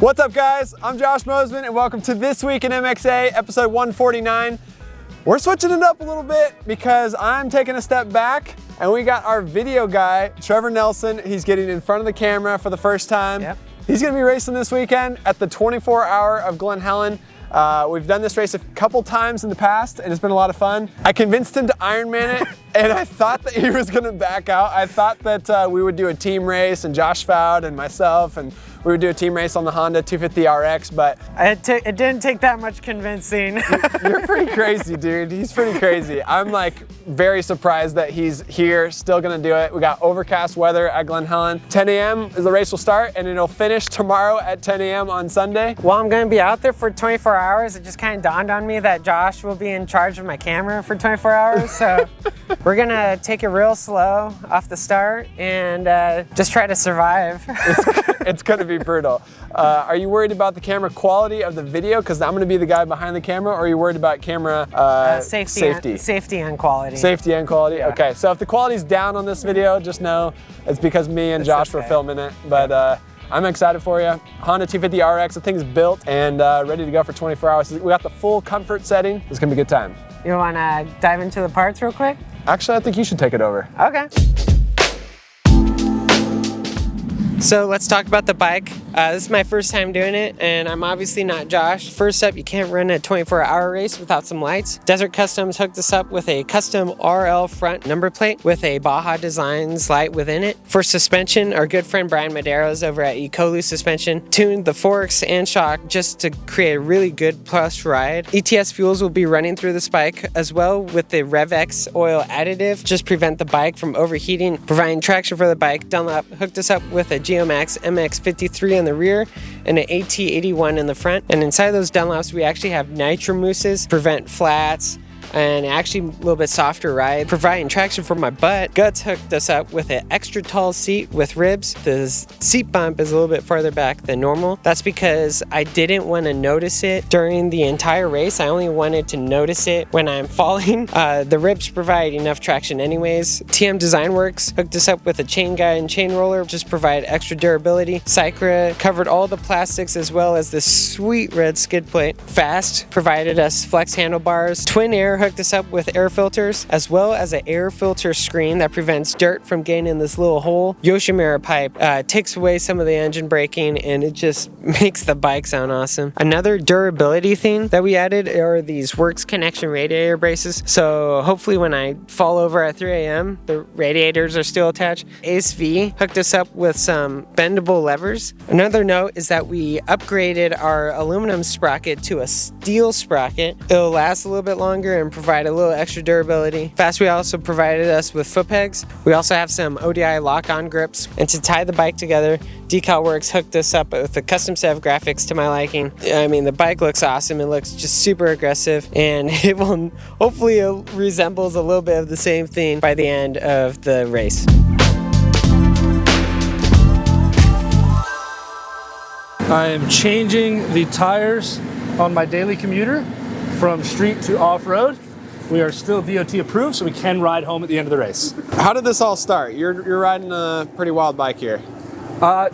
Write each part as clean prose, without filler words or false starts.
What's up, guys? I'm Josh Mosman, and welcome to This Week in MXA, episode 149. We're switching it up a little bit because I'm taking a step back, and we got our video guy, Trevor Nelson. He's getting in front of the camera for the first time. Yep. He's gonna be racing this weekend at the 24-hour of Glen Helen. We've done this race a couple times in the past, and it's been a lot of fun. I convinced him to IRONMAN it, and I thought that he was gonna back out. I thought that we would do a team race, and Josh Foud and myself, and we would do a team race on the Honda 250 RX, but it didn't take that much convincing. You're pretty crazy, dude. He's pretty crazy. I'm like very surprised that he's here, still gonna do it. We got overcast weather at Glen Helen. 10 a.m. is the race will start, and it'll finish tomorrow at 10 a.m. on Sunday. Well, I'm gonna be out there for 24 hours. It just kind of dawned on me that Josh will be in charge of my camera for 24 hours. So we're gonna take it real slow off the start and just try to survive. It's gonna be brutal. Are you worried about the camera quality of the video? Because I'm gonna be the guy behind the camera, or are you worried about camera safety and quality? Safety and quality, yeah. Okay. So if the quality's down on this video, just know it's because me and Josh were filming it. But I'm excited for you. Honda 250 RX, the thing's built and ready to go for 24 hours. We got the full comfort setting. It's gonna be a good time. You wanna dive into the parts real quick? Actually, I think you should take it over. Okay. So let's talk about the bike. This is my first time doing it, and I'm obviously not Josh. First up, you can't run a 24-hour race without some lights. Desert Customs hooked us up with a custom RL front number plate with a Baja Designs light within it. For suspension, our good friend Brian Madero's over at Ecolu Suspension tuned the forks and shock just to create a really good plush ride. ETS fuels will be running through this bike as well with the RevX oil additive, just prevent the bike from overheating, providing traction for the bike. Dunlop hooked us up with a Geomax MX53 in the rear and an AT81 in the front, and inside those Dunlops we actually have nitro mousses, prevent flats, and actually a little bit softer ride, providing traction for my butt. Guts hooked us up with an extra tall seat with ribs. The seat bump is a little bit farther back than normal. That's because I didn't want to notice it during the entire race. I only wanted to notice it when I'm falling. The ribs provide enough traction anyways. TM Design Works hooked us up with a chain guide and chain roller, just provide extra durability. Cycra covered all the plastics as well as the sweet red skid plate. Fast provided us flex handlebars. Twin Air hooked us up with air filters as well as an air filter screen that prevents dirt from getting in this little hole. Yoshimura pipe takes away some of the engine braking, and it just makes the bike sound awesome. Another durability thing that we added are these Works Connection radiator braces. So hopefully when I fall over at 3 a.m. the radiators are still attached. Ace V hooked us up with some bendable levers. Another note is that we upgraded our aluminum sprocket to a steel sprocket. It'll last a little bit longer and provide a little extra durability. Fast, we also provided us with foot pegs. We also have some ODI lock-on grips, and to tie the bike together, Decal Works hooked us up with a custom set of graphics to my liking. I mean, the bike looks awesome. It looks just super aggressive, and it will hopefully resembles a little bit of the same thing by the end of the race. I am changing the tires on my daily commuter from street to off-road. We are still DOT approved, so we can ride home at the end of the race. How did this all start? You're riding a pretty wild bike here. So I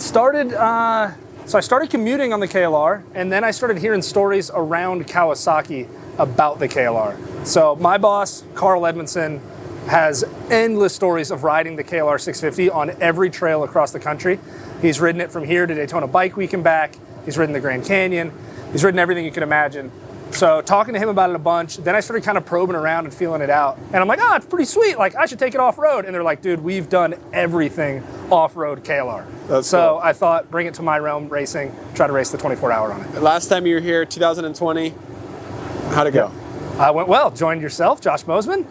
started commuting on the KLR, and then I started hearing stories around Kawasaki about the KLR. So my boss, Carl Edmondson, has endless stories of riding the KLR 650 on every trail across the country. He's ridden it from here to Daytona Bike Week and back. He's ridden the Grand Canyon. He's ridden everything you can imagine. So talking to him about it a bunch, then I started kind of probing around and feeling it out. And I'm like, it's pretty sweet. Like, I should take it off-road. And they're like, dude, we've done everything off-road KLR. That's so cool. I thought, bring it to my realm racing, try to race the 24-hour on it. Last time you were here, 2020, how'd it go? Went well. Joined yourself, Josh Mosman.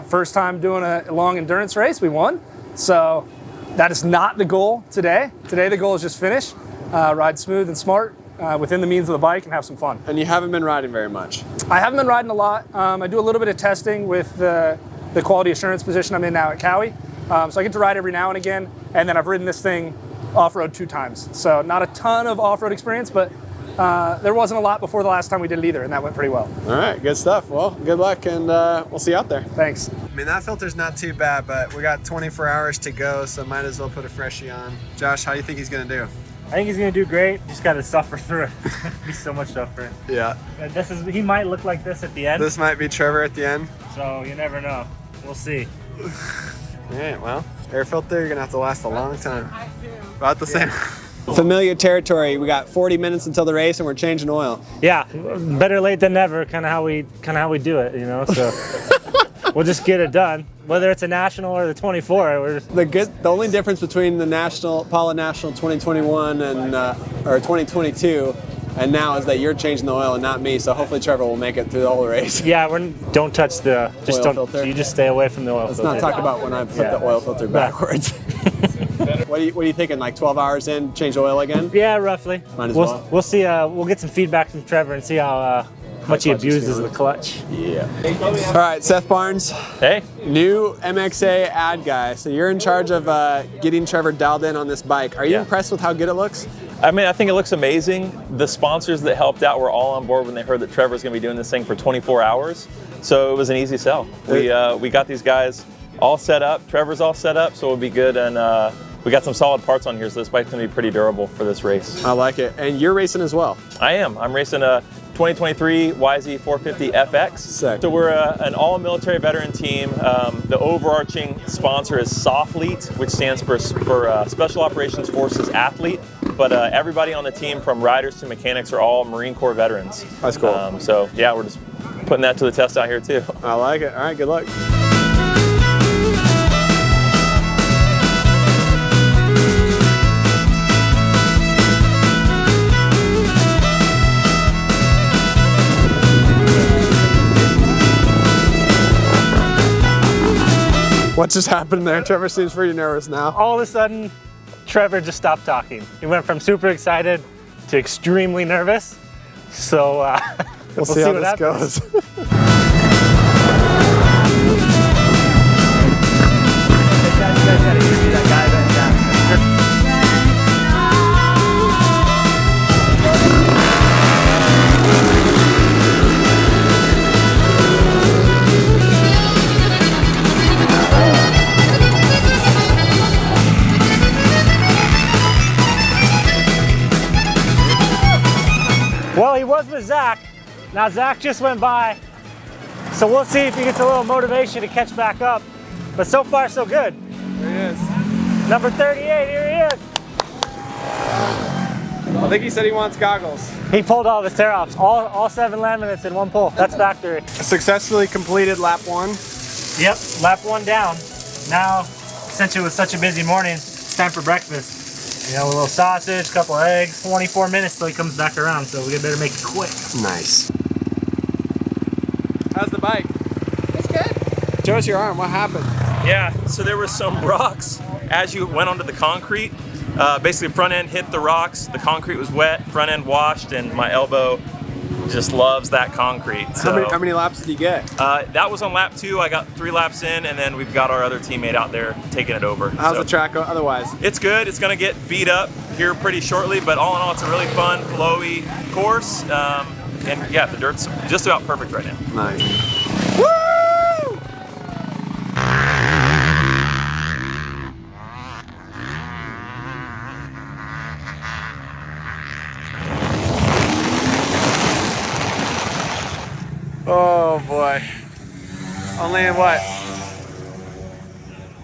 First time doing a long endurance race, we won. So that is not the goal today. Today the goal is just finish, ride smooth and smart, within the means of the bike, and have some fun. And you haven't been riding very much. I haven't been riding a lot. I do a little bit of testing with the quality assurance position I'm in now at Cowie. So I get to ride every now and again, and then I've ridden this thing off-road 2 times. So not a ton of off-road experience, but there wasn't a lot before the last time we did it either, and that went pretty well. All right, good stuff. Well, good luck, and we'll see you out there. Thanks. I mean, that filter's not too bad, but we got 24 hours to go, so might as well put a freshie on. Josh, how do you think he's gonna do? I think he's gonna do great. Just gotta suffer through it. Be so much suffering. Yeah. And he might look like this at the end. This might be Trevor at the end. So you never know. We'll see. All right, well, air filter, you're gonna have to last a long time. About the same. Familiar territory. We got 40 minutes until the race and we're changing oil. Yeah, better late than never. Kind of how we do it, you know. So we'll just get it done, whether it's a national or the 24. The only difference between the Paula National 2021 and or 2022 and now is that you're changing the oil and not me. So hopefully Trevor will make it through the whole race. Yeah, don't touch the oil filter. You just stay away from the oil filter. Let's not talk about when I put the oil filter backwards. What are you thinking? Like 12 hours in, change oil again? Yeah, roughly. Might as well. We'll see. We'll get some feedback from Trevor and see how much he abuses the clutch. Yeah. All right, Seth Barnes. Hey. New MXA ad guy. So you're in charge of getting Trevor dialed in on this bike. Are you impressed with how good it looks? I mean, I think it looks amazing. The sponsors that helped out were all on board when they heard that Trevor's going to be doing this thing for 24 hours. So it was an easy sell. We got these guys all set up. Trevor's all set up, so it'll be good. And we got some solid parts on here, so this bike's going to be pretty durable for this race. I like it. And you're racing as well. I am. I'm racing a 2023 YZ 450 FX. Sick. So we're an all-military veteran team. The overarching sponsor is SOFLEAT, which stands for Special Operations Forces Athlete. But everybody on the team, from riders to mechanics, are all Marine Corps veterans. That's cool. So yeah, we're just putting that to the test out here too. I like it. All right, good luck. What just happened there? Trevor seems pretty nervous now. All of a sudden, Trevor just stopped talking. He went from super excited to extremely nervous. So we'll see how this goes. Well, he was with Zach. Now Zach just went by. So we'll see if he gets a little motivation to catch back up. But so far, so good. There he is. Number 38, here he is. I think he said he wants goggles. He pulled all of his tear-offs, all 7 laminates in one pull. That's factory. Successfully completed lap 1. Yep, lap 1 down. Now, since it was such a busy morning, it's time for breakfast. You know, a little sausage, a couple eggs, 24 minutes till he comes back around, so we better make it quick. Nice. How's the bike? It's good. Show us your arm, what happened? Yeah, so there were some rocks as you went onto the concrete. Basically front end hit the rocks, the concrete was wet, front end washed, and my elbow just loves that concrete. So, how many laps did you get? that was on lap 2. I got 3 laps in, and then we've got our other teammate out there taking it over. How's the track otherwise? It's good. It's going to get beat up here pretty shortly, but all in all, it's a really fun, flowy course. And yeah, the dirt's just about perfect right now. Nice. Woo! Oh boy. Only in what?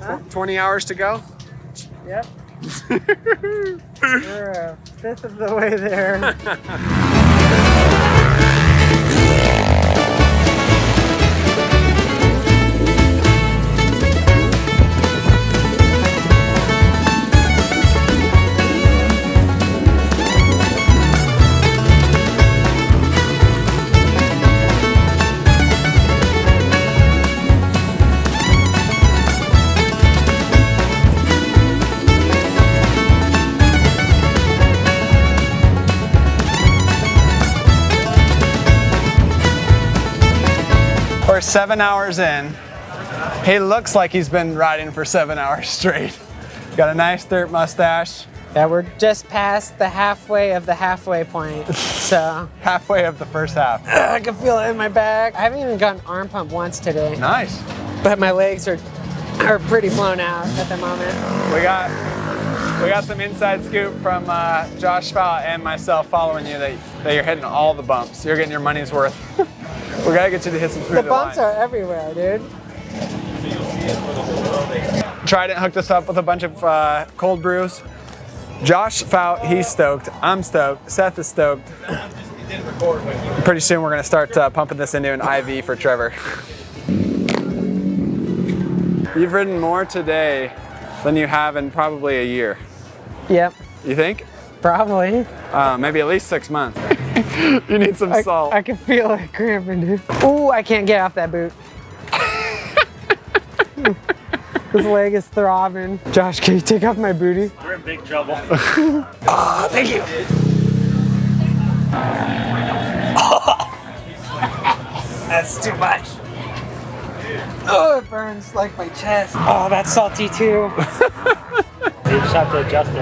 Huh? 20 hours to go? Yep. We're a fifth of the way there. We're 7 hours in. He looks like he's been riding for 7 hours straight. Got a nice dirt mustache. Yeah, we're just past the halfway of the halfway point, so. Halfway of the first half. I can feel it in my back. I haven't even gotten arm pump once today. Nice. But my legs are pretty blown out at the moment. We got We got some inside scoop from Josh Fout and myself following you that you're hitting all the bumps. You're getting your money's worth. We gotta get you to hit some through The bumps are everywhere, dude. Trident hooked us up with a bunch of cold brews. Josh Fout, he's stoked. I'm stoked. Seth is stoked. Pretty soon we're gonna start pumping this into an IV for Trevor. You've ridden more today than you have in probably a year. Yep. You think? Probably. Maybe at least 6 months. You need some salt. I can feel it cramping, dude. Ooh, I can't get off that boot. This leg is throbbing. Josh, can you take off my booty? We're in big trouble. Oh, thank you. That's too much. Oh, it burns like my chest. Oh, that's salty too. You just have to adjust it.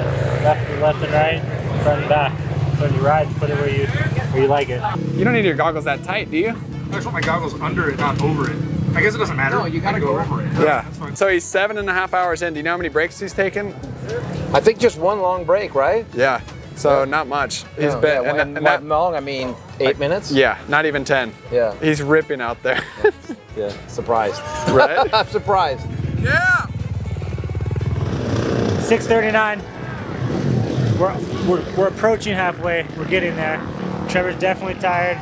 Left and right, front and back. When you ride, put it where you like it. You don't need your goggles that tight, do you? I just want my goggles under it, not over it. I guess it doesn't matter. No, you gotta go over it. Yeah. So he's 7.5 hours in. Do you know how many breaks he's taken? I think just one long break, right? Yeah. So not much. He's Yeah, been, yeah, and that long, I mean 8 minutes? yeah, not even 10. Yeah. He's ripping out there. Yeah, surprised. Right? I'm surprised. Yeah. 6:39. We're approaching halfway. We're getting there. Trevor's definitely tired.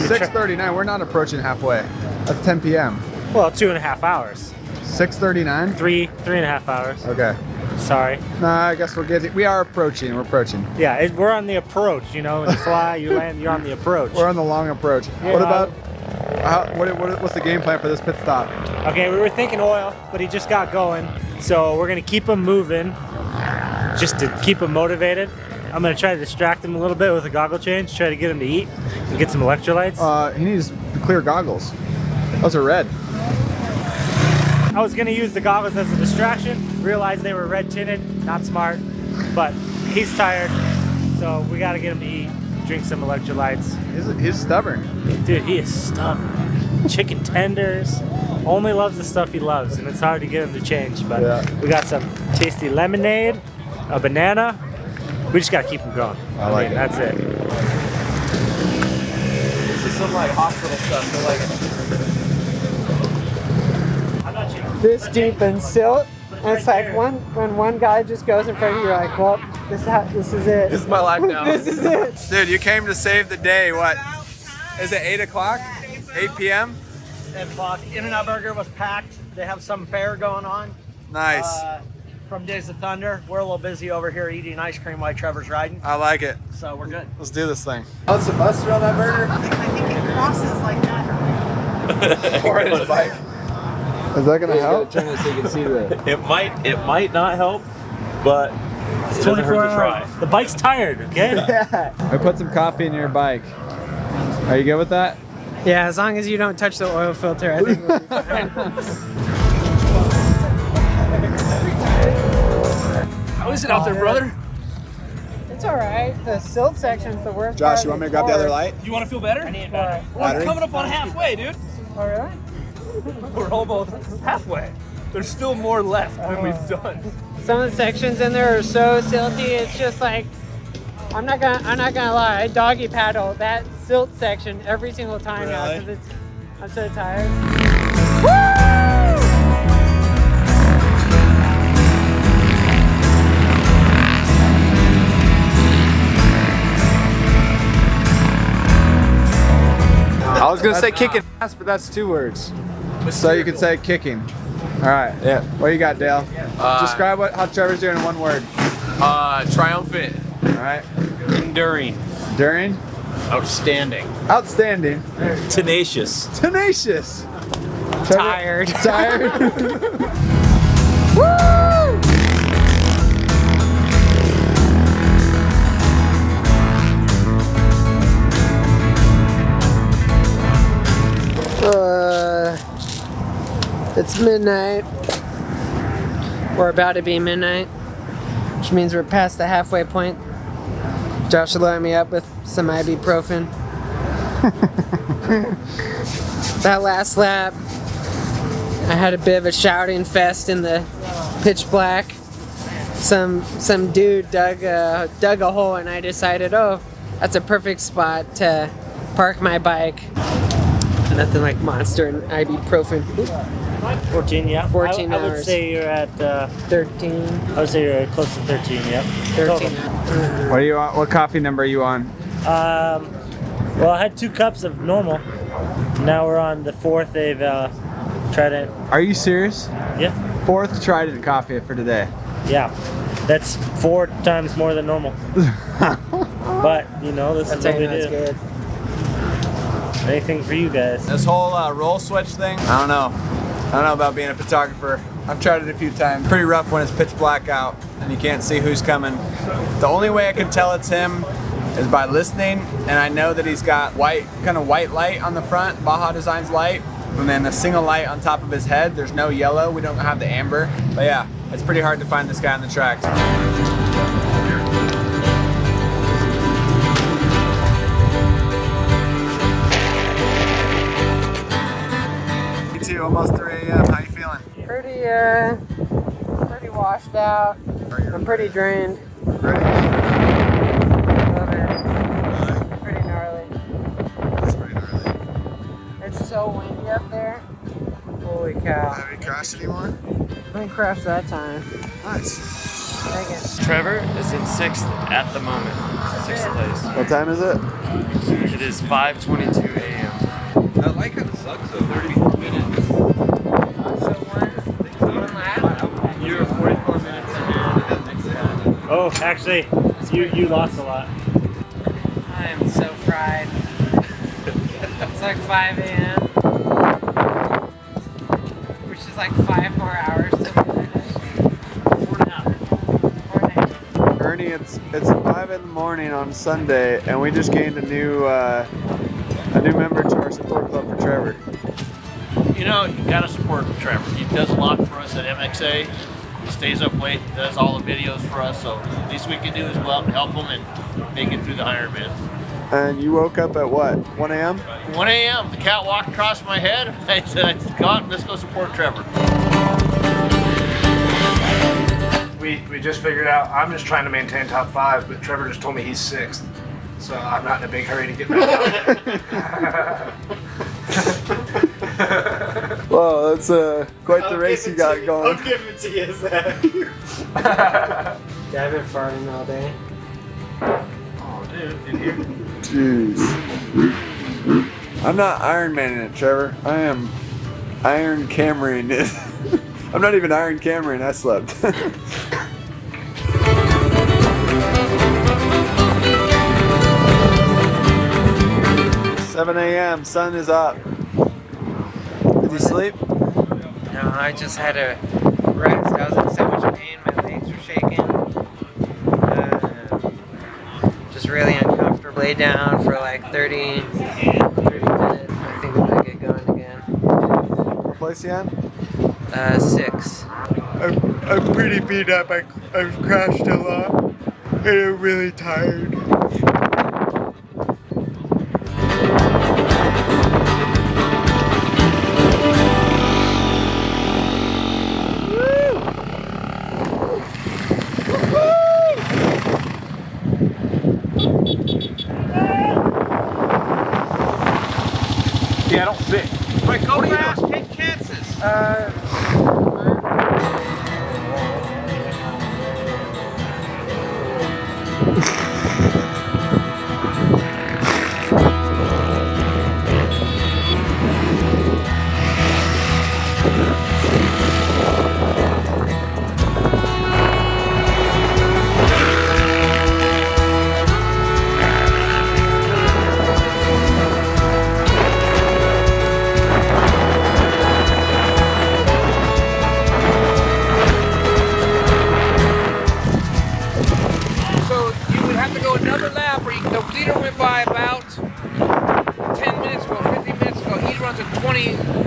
6:39. We're not approaching halfway. That's 10 p.m. Well, 2.5 hours. 6:39. 3.5 hours. Okay. Sorry. Nah, I guess we'll get it. We are approaching. We're approaching. Yeah, we're on the approach. You know, when you fly, you land, you're on the approach. We're on the long approach. Yeah. What about? What's the game plan for this pit stop? Okay, we were thinking oil, but he just got going. So we're gonna keep him moving, just to keep him motivated. I'm gonna try to distract him a little bit with a goggle change, try to get him to eat and get some electrolytes. He needs the clear goggles. Those are red. I was gonna use the goggles as a distraction, realized they were red tinted, not smart, but he's tired, so we gotta get him to eat, drink some electrolytes. He's stubborn. Dude, he is stubborn. Chicken tenders, only loves the stuff he loves, and it's hard to get him to change, but Yeah. we got some tasty lemonade, a banana. We just gotta keep him going. I like it. That's it. This is some like hospital stuff. They're like, I'm not cheating. This deep in silt. And it's like when one guy just goes in front of you, you're like, well, this is it. this is my life now. This is it. Dude, you came to save the day. What? Is it 8 o'clock? 8 p.m.? 8 o'clock. In-N-Out Burger was packed. They have some fair going on. Nice. From Days of Thunder. We're a little busy over here eating ice cream while Trevor's riding, I like it. so we're good. Let's do this thing. What's the buster on that burger? I think it crosses like that. Or it is bike. Is that gonna help? Turn it so you can see the. It might not help, but It's it doesn't hurt 24 to try. hours. The bike's tired, okay? I put some coffee in your bike. Are you good with that? Yeah, as long as you don't touch the oil filter, I think we'll be fine. How is it out there, brother? It's all right. The silt section's the worst Josh, part you of want me to the grab the other course. light? You want to feel better? What? We're coming up on halfway, dude. Oh, really? We're almost halfway. There's still more left than we've done. Some of the sections in there are so silty. It's just like I'm not gonna lie. I doggy paddle that silt section every single time now Really? because I'm so tired. I was gonna say kicking ass, but that's 2 words. So you can say kicking. All right. Yeah. What you got, Dale? Describe how Trevor's doing in 1 word. Triumphant. All right. Enduring. During. Outstanding. Outstanding. Tenacious. Tenacious. Tired. Tired. It's midnight. We're about to be midnight, which means we're past the halfway point. Josh loaded me up with some ibuprofen. That last lap, I had a bit of a shouting fest in the pitch black. some dude dug a hole, and I decided, oh, that's a perfect spot to park my bike. Nothing like Monster and ibuprofen. 14, yeah. 14 I would hours. say you're at 13. I would say you're close to 13, yep. 13. What are you on? What coffee number are you on? Well, I had 2 cups of normal. Now we're on the 4th. They've tried it. Are you serious? Yeah. 4th Trident coffee for today. Yeah. That's 4 times more than normal. But, you know, this is what we do. Good. Anything for you guys. This whole roll switch thing, I don't know. I don't know about being a photographer. I've tried it a few times. Pretty rough when it's pitch black out and you can't see who's coming. The only way I can tell it's him is by listening, and I know that he's got kind of white light on the front, Baja Designs light, and then a single light on top of his head. There's no yellow, we don't have the amber. But yeah, it's pretty hard to find this guy on the tracks. Almost 3 a.m. How you feeling? Pretty washed out. I'm pretty drained. Ready? Pretty gnarly. That's pretty gnarly. It's so windy up there. Holy cow. Have you crashed anymore? I didn't crash that time. Nice. Dang it. Trevor is in 6th at the moment, 6th place. What time is it? It is 5:22 a.m. That light kind of sucks though, 30 minutes. So one lap. You're 44 minutes ahead. Oh, actually, you lost a lot. I am so fried. It's like 5 a.m. Which is like 5 more hours to finish. 4.5. Ernie, it's 5 in the morning on Sunday, and we just gained a new member to our support club for Trevor. You know, you gotta support Trevor. He does a lot for us at MXA. He stays up late, does all the videos for us, so the least we can do is go out and help him and make it through the Ironman. And you woke up at what, 1 a.m.? 1 a.m., the cat walked across my head. I said, go out and let's go support Trevor. We just figured out, I'm just trying to maintain top 5, but Trevor just told me he's 6th. So I'm not in a big hurry to get back out. Well, that's quite the race you got going. I'll give it to you, Zach. Yeah, I've been farting all day. Oh, dude, in here. Jeez. I'm not Ironmaning it, Trevor. I am Iron Cameron it. I'm not even Iron Cameron, I slept. 7 a.m., sun is up. Did you sleep? No, I just had to rest. I was in so much pain, my legs were shaking. Just really uncomfortable. Lay down for like 30 minutes. I think I might get going again. What place you on? 6. I'm pretty beat up. I've crashed a lot. And I'm really tired. Yeah, I don't fit. Wait, go fast, take chances.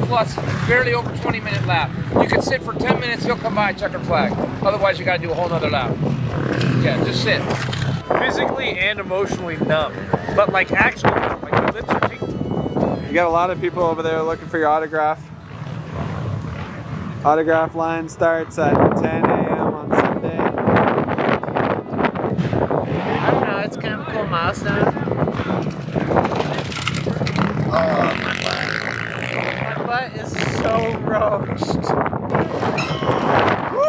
Plus, barely over 20-minute lap. You can sit for 10 minutes, he'll come by, checkered flag. Otherwise, you got to do a whole nother lap. Yeah, just sit. Physically and emotionally numb. But like actually numb. Like your lips are tingling. You got a lot of people over there looking for your autograph. Autograph line starts at 10 a.m. on Sunday. it's kind of a cool milestone. Oh, my butt is so roached. Woo!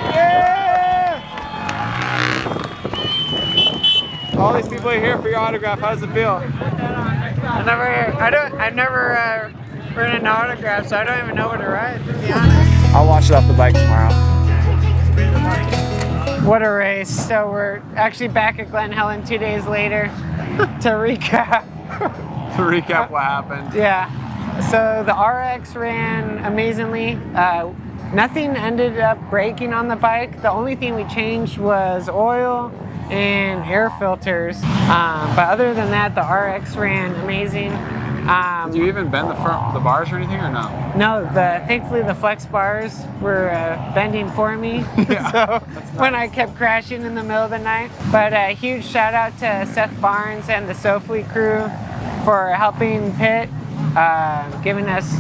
Yeah! All these people are here for your autograph. How does it feel? I've never written an autograph, so I don't even know what to write, to be honest. I'll wash it off the bike tomorrow. What a race. So we're actually back at Glen Helen 2 days later to recap. To recap what happened. Yeah. So the RX ran amazingly. Nothing ended up breaking on the bike. The only thing we changed was oil and air filters. But other than that, the RX ran amazing. Did you even bend the bars or anything, or no? No, thankfully the flex bars were bending for me. Yeah, So nice. when I kept crashing in the middle of the night. But a huge shout out to Seth Barnes and the SoFleet crew for helping pit, giving us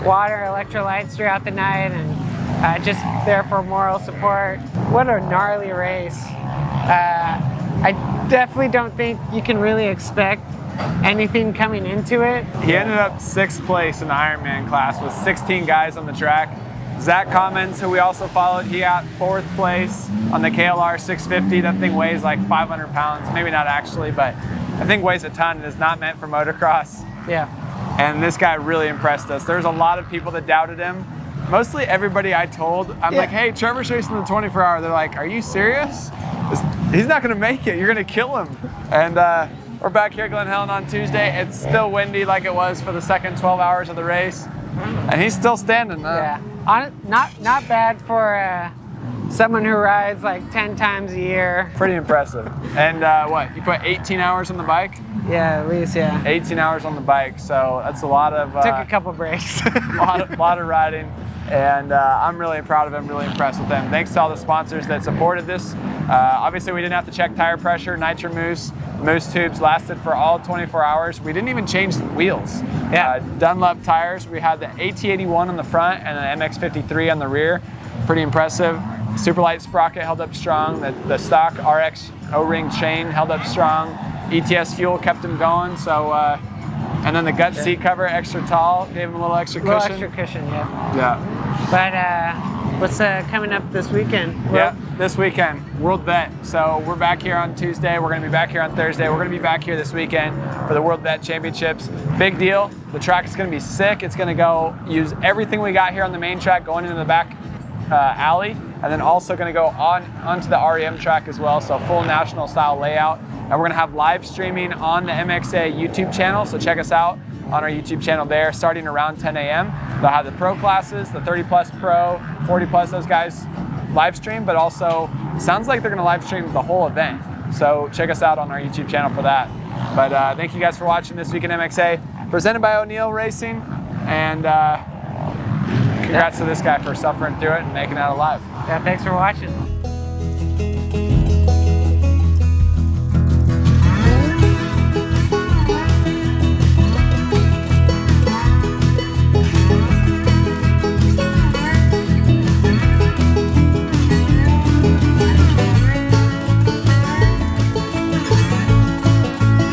water, electrolytes throughout the night, and just there for moral support. What a gnarly race. I definitely don't think you can really expect anything coming into it. He ended up 6th place in the Ironman class with 16 guys on the track. Zach Commons, who we also followed, he got 4th place on the KLR 650. That thing weighs like 500 pounds, maybe not actually, but I think weighs a ton and is not meant for motocross. Yeah. And this guy really impressed us. There's a lot of people that doubted him. Mostly everybody I told, I'm like, hey, Trevor's racing the 24-hour. They're like, are you serious? He's not gonna make it, you're gonna kill him. And we're back here at Glen Helen on Tuesday. It's still windy like it was for the second 12 hours of the race. And he's still standing. Yeah, not bad for someone who rides like 10 times a year. Pretty impressive. And what, you put 18 hours on the bike? Yeah, at least, yeah. 18 hours on the bike, so that's a lot of... Took a couple breaks. lot of riding, and I'm really proud of him, really impressed with him. Thanks to all the sponsors that supported this. Obviously, we didn't have to check tire pressure. Nitro Moose tubes lasted for all 24 hours. We didn't even change the wheels. Yeah. Dunlop tires, we had the AT81 on the front and an MX53 on the rear. Pretty impressive. Superlight sprocket held up strong. The stock RX O-ring chain held up strong. ETS fuel kept him going. So, and then the gut seat cover, extra tall, gave him a little extra cushion. Extra cushion, yeah. Yeah. But what's coming up this weekend? Yeah, this weekend, World Vet. So we're back here on Tuesday. We're going to be back here on Thursday. We're going to be back here this weekend for the World Vet Championships. Big deal. The track is going to be sick. It's going to go use everything we got here on the main track going into the back alley, and then also going to go onto the REM track as well. So full national style layout. And we're going to have live streaming on the MXA YouTube channel. So check us out on our YouTube channel there, starting around 10 a.m. They'll have the pro classes, the 30 plus pro, 40 plus, those guys live stream, but also sounds like they're gonna live stream the whole event. So check us out on our YouTube channel for that. But thank you guys for watching This Week in MXA, presented by O'Neill Racing, and congrats to this guy for suffering through it and making it out alive. Yeah, thanks for watching.